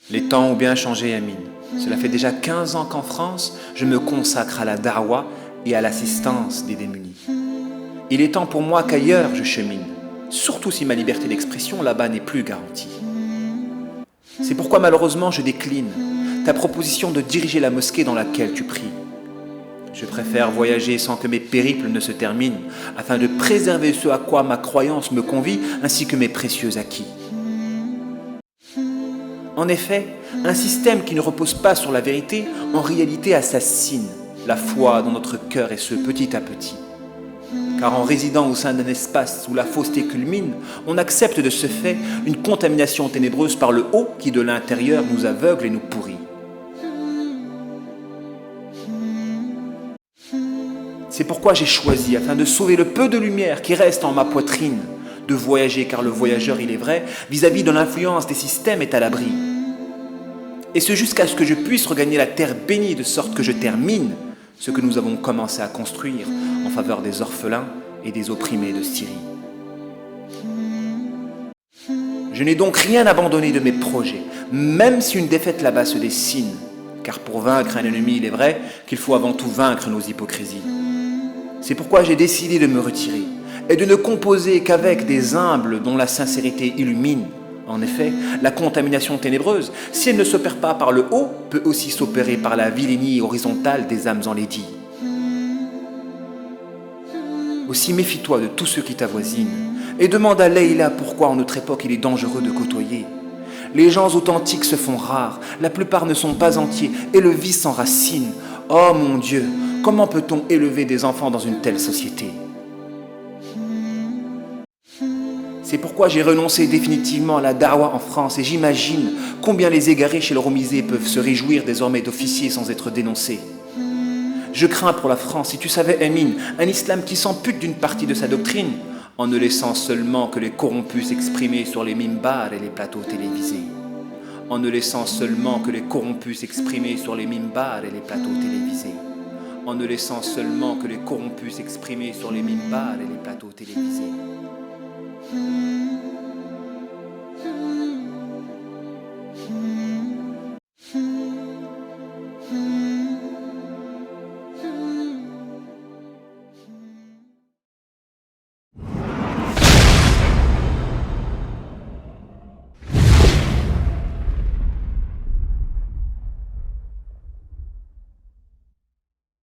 Les temps ont bien changé, Amine. Cela fait déjà 15 ans qu'en France, je me consacre à la da'wa et à l'assistance des démunis. Il est temps pour moi qu'ailleurs je chemine, surtout si ma liberté d'expression là-bas n'est plus garantie. C'est pourquoi malheureusement je décline ta proposition de diriger la mosquée dans laquelle tu pries. Je préfère voyager sans que mes périples ne se terminent, afin de préserver ce à quoi ma croyance me convie, ainsi que mes précieux acquis. En effet, un système qui ne repose pas sur la vérité, en réalité assassine la foi dans notre cœur, et ce petit à petit. Car en résidant au sein d'un espace où la fausseté culmine, on accepte de ce fait une contamination ténébreuse par le haut qui de l'intérieur nous aveugle et nous pourrit. C'est pourquoi j'ai choisi, afin de sauver le peu de lumière qui reste en ma poitrine, de voyager, car le voyageur, il est vrai, vis-à-vis de l'influence des systèmes est à l'abri. Et ce jusqu'à ce que je puisse regagner la terre bénie, de sorte que je termine ce que nous avons commencé à construire en faveur des orphelins et des opprimés de Syrie. Je n'ai donc rien abandonné de mes projets, même si une défaite là-bas se dessine, car pour vaincre un ennemi, il est vrai qu'il faut avant tout vaincre nos hypocrisies. C'est pourquoi j'ai décidé de me retirer et de ne composer qu'avec des humbles dont la sincérité illumine. En effet, la contamination ténébreuse, si elle ne s'opère pas par le haut, peut aussi s'opérer par la vilainie horizontale des âmes enlaidies. Aussi méfie-toi de tous ceux qui t'avoisinent et demande à Leïla pourquoi en notre époque il est dangereux de côtoyer. Les gens authentiques se font rares, la plupart ne sont pas entiers et le vice s'enracine. Oh mon Dieu, comment peut-on élever des enfants dans une telle société ? C'est pourquoi j'ai renoncé définitivement à la da'wa en France, et j'imagine combien les égarés chez le Romizé peuvent se réjouir désormais d'officier sans être dénoncés. Je crains pour la France, si tu savais, Amine, un islam qui s'ampute d'une partie de sa doctrine, en ne laissant seulement que les corrompus s'exprimer sur les mimbars et les plateaux télévisés. En ne laissant seulement que les corrompus s'exprimer sur les mimbars et les plateaux télévisés. En ne laissant seulement que les corrompus s'exprimer sur les mimbars et les plateaux télévisés.